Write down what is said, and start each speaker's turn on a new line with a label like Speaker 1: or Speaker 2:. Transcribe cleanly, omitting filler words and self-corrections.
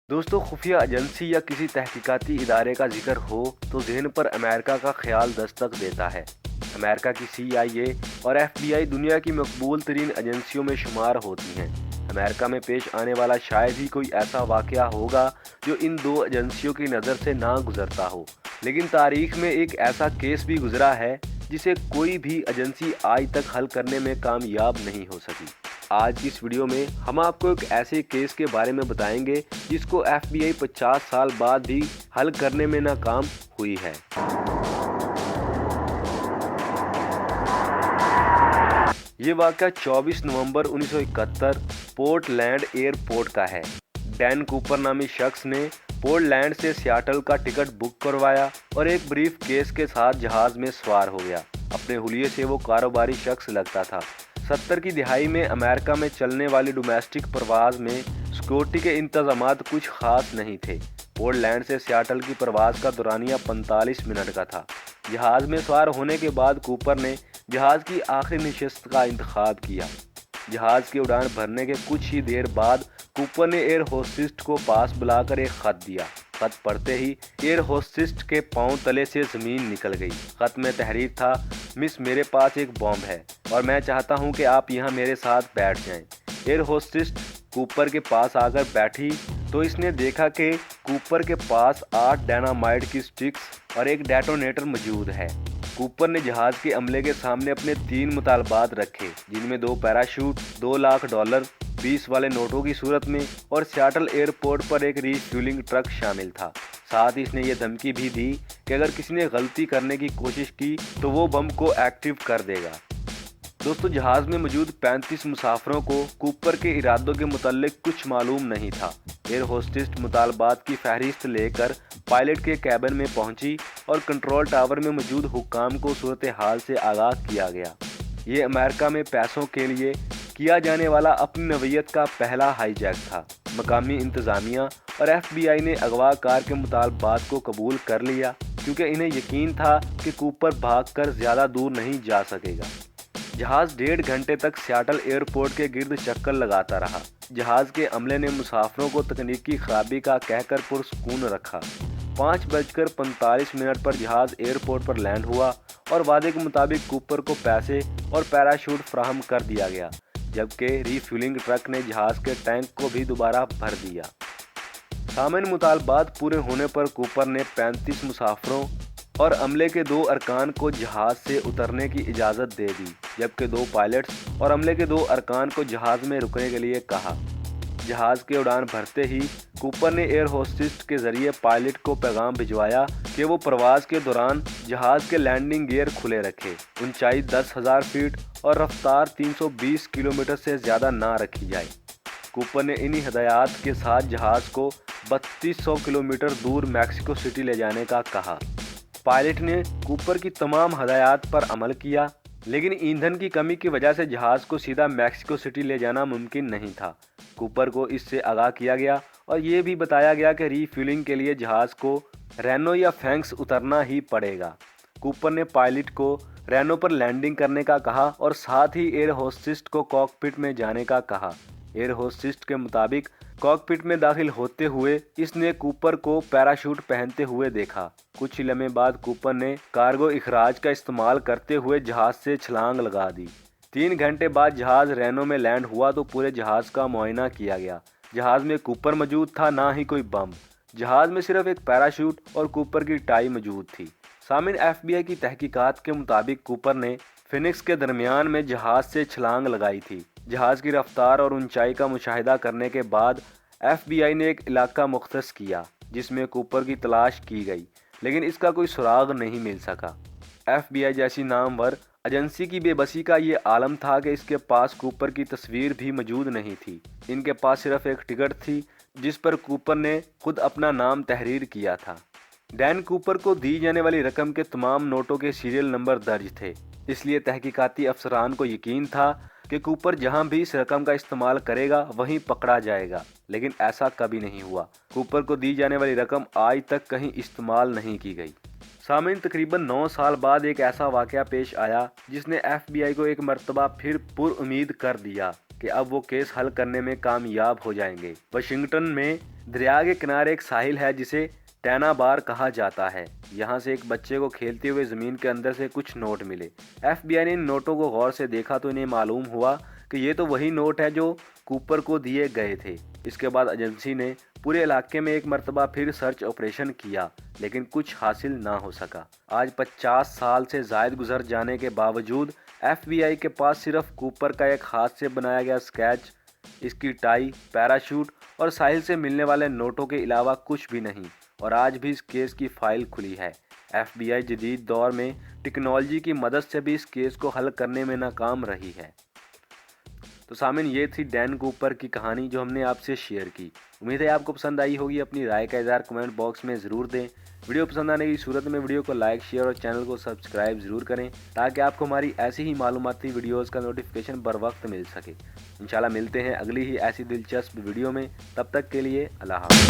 Speaker 1: दोस्तों, खुफिया एजेंसी या किसी तहकीकाती इदारे का जिक्र हो तो ज़हन पर अमेरिका का ख्याल दस्तक देता है। अमेरिका की CIA और FBI दुनिया की मकबूल तरीन एजेंसियों में शुमार होती हैं। अमेरिका में पेश आने वाला शायद ही कोई ऐसा वाक़या होगा जो इन दो एजेंसियों की नज़र से ना गुजरता हो, लेकिन तारीख में एक ऐसा केस भी गुजरा है जिसे कोई भी एजेंसी आज तक हल करने में कामयाब नहीं हो सकी। आज की इस वीडियो में हम आपको एक ऐसे केस के बारे में बताएंगे जिसको FBI 50 साल बाद भी हल करने में नाकाम हुई है। ये वाक़या 24 नवंबर 1971 पोर्टलैंड एयरपोर्ट का है। डैन कूपर नामी शख्स ने पोर्टलैंड से सियाटल का टिकट बुक करवाया और एक ब्रीफ केस के साथ जहाज में सवार हो गया। अपने हुलिये से वो कारोबारी शख्स लगता था। 70 की दिहाई में अमेरिका में चलने वाली डोमेस्टिक परवाज़ में सिक्योरिटी के इंतजामात कुछ खास नहीं थे। पोर्टलैंड से सियाटल की परवाज़ का दौरानिया 45 मिनट का था। जहाज़ में सवार होने के बाद कूपर ने जहाज़ की आखिरी नशिस्त का इंतखाब किया। जहाज़ की उड़ान भरने के कुछ ही देर बाद कूपर ने एयर होस्टिस्ट को पास बुलाकर एक ख़त दिया। खत पढ़ते ही एयर होस्टिस्ट के पांव तले से ज़मीन निकल गई। खत में तहरीर था, मिस, मेरे पास एक बॉम्ब है और मैं चाहता हूं कि आप यहां मेरे साथ बैठ जाएं। एयर होस्टिस्ट कूपर के पास आकर बैठी तो इसने देखा कि कूपर के पास 8 डायनामाइट की स्टिक्स और एक डेटोनेटर मौजूद है। कूपर ने जहाज के अमले के सामने अपने 3 मुतालबात रखे, जिनमें 2 पैराशूट, $2 लाख, 20 वाले नोटों की सूरत में और सियाटल एयरपोर्ट पर एक रिफ्यूलिंग ट्रक शामिल था। साथ ही इसने ये धमकी भी दी कि अगर किसी ने गलती करने की कोशिश की तो वो बम को एक्टिव कर देगा। दोस्तों, जहाज में मौजूद 35 मुसाफिरों को कूपर के इरादों के मुताल्लिक कुछ मालूम नहीं था। एयर होस्टिस्ट मुतालबात की फहरिस्त लेकर पायलट के कैबिन में पहुंची और कंट्रोल टावर में मौजूद हुक्काम को सूरत हाल से आगाह किया गया। ये अमेरिका में पैसों के लिए किया जाने वाला अपनी नवीयत का पहला हाईजैक था। मकामी इंतज़ामिया और FBI ने अगवाकार के मुतालबात को कबूल कर लिया क्योंकि इन्हें यकीन था कि कूपर भागकर ज़्यादा दूर नहीं जा सकेगा। जहाज़ 1.5 घंटे तक सियाटल एयरपोर्ट के गिर्द चक्कर लगाता रहा। जहाज़ के अमले ने मुसाफिरों को तकनीकी खराबी का कहकर पुरसुकून रखा। 5:45 पर जहाज़ एयरपोर्ट पर लैंड हुआ और वादे के मुताबिक कूपर को पैसे और पैराशूट फराहम कर दिया गया, जबकि रिफ्यूलिंग ट्रक ने जहाज़ के टैंक को भी दोबारा भर दिया। सामान्य मुतालबात पूरे होने पर कूपर ने 35 मुसाफिरों और अमले के 2 अरकान को जहाज़ से उतरने की इजाज़त दे दी, जबकि 2 पायलट्स और अमले के 2 अरकान को जहाज़ में रुकने के लिए कहा। जहाज़ के उड़ान भरते ही कूपर ने एयर होस्टिस्ट के ज़रिए पायलट को पैगाम भिजवाया कि वो प्रवास के दौरान जहाज़ के लैंडिंग गियर खुले रखे, ऊंचाई 10,000 फीट और रफ्तार 320 किलोमीटर से ज़्यादा ना रखी जाए। कूपर ने इन्हीं हदायत के साथ जहाज़ को 3200 किलोमीटर दूर मैक्सिको सिटी ले जाने का कहा। पायलट ने कूपर की तमाम हदायत पर अमल किया, लेकिन ईंधन की कमी की वजह से जहाज़ को सीधा मैक्सिको सिटी ले जाना मुमकिन नहीं था। कूपर को इससे आगाह किया गया और ये भी बताया गया कि रीफ्यूलिंग के लिए जहाज़ को रेनो या फैंक्स उतरना ही पड़ेगा। कूपर ने पायलट को रेनो पर लैंडिंग करने का कहा और साथ ही एयर होस्टिस्ट को कॉकपिट में जाने का कहा। एयर होस्टिस्ट के मुताबिक कॉकपिट में दाखिल होते हुए इसने कूपर को पैराशूट पहनते हुए देखा। कुछ ही लम्हे बाद कूपर ने कार्गो इखराज का इस्तेमाल करते हुए जहाज़ से छलांग लगा दी। 3 घंटे बाद जहाज़ रेनो में लैंड हुआ तो पूरे जहाज़ का मुआयना किया गया। जहाज़ में कूपर मौजूद था, ना ही कोई बम। जहाज़ में सिर्फ एक पैराशूट और कूपर की टाई मौजूद थी। सामिन, FBI की तहकीकात के मुताबिक कूपर ने फिनिक्स के दरमियान में जहाज़ से छलांग लगाई थी। जहाज़ की रफ्तार और ऊंचाई का मुशाहिदा करने के बाद FBI ने एक इलाका मुख्तस किया जिसमें कूपर की तलाश की गई, लेकिन इसका कोई सुराग नहीं मिल सका। FBI जैसी नामवर एजेंसी की बेबसी का ये आलम था कि इसके पास कूपर की तस्वीर भी मौजूद नहीं थी। इनके पास सिर्फ एक टिकट थी जिस पर कूपर ने खुद अपना नाम तहरीर किया था। डैन कूपर को दी जाने वाली रकम के तमाम नोटों के सीरियल नंबर दर्ज थे, इसलिए तहकीकाती अफसरान को यकीन था कि कूपर जहां भी इस रकम का इस्तेमाल करेगा वहीं पकड़ा जाएगा, लेकिन ऐसा कभी नहीं हुआ। कूपर को दी जाने वाली रकम आज तक कहीं इस्तेमाल नहीं की गई। सामीन, तकरीबन 9 साल बाद एक ऐसा वाक़या पेश आया जिसने FBI को एक मरतबा फिर पुरउम्मीद कर दिया। कि अब वो केस हल करने में कामयाब हो जाएंगे। वाशिंगटन में दरिया के किनारे एक साहिल है जिसे टैना बार कहा जाता है। यहाँ से एक बच्चे को खेलते हुए ज़मीन के अंदर से कुछ नोट मिले। FBI ने इन नोटों को गौर से देखा तो इन्हें मालूम हुआ कि ये तो वही नोट है जो कूपर को दिए गए थे। इसके बाद एजेंसी ने पूरे इलाके में एक मरतबा फिर सर्च ऑपरेशन किया, लेकिन कुछ हासिल ना हो सका। आज 50 साल से ज़ायद गुजर जाने के बावजूद FBI के पास सिर्फ कूपर का एक हाथ से बनाया गया स्केच, इसकी टाई, पैराशूट और साहिल से मिलने वाले नोटों के अलावा कुछ भी नहीं, और आज भी इस केस की फाइल खुली है। FBI जदीद दौर में टेक्नोलॉजी की मदद से भी इस केस को हल करने में नाकाम रही है। तो सामिन, ये थी डैन कूपर की कहानी जो हमने आपसे शेयर की। उम्मीद है आपको पसंद आई होगी। अपनी राय का इज़हार कमेंट बॉक्स में ज़रूर दें। वीडियो पसंद आने की सूरत में वीडियो को लाइक, शेयर और चैनल को सब्सक्राइब ज़रूर करें ताकि आपको हमारी ऐसी ही मालूमाती वीडियोज़ का नोटिफिकेशन बर वक्त मिल सके। इंशाल्लाह मिलते हैं अगली ही ऐसी दिलचस्प वीडियो में। तब तक के लिए अल्लाह हाफ़िज़।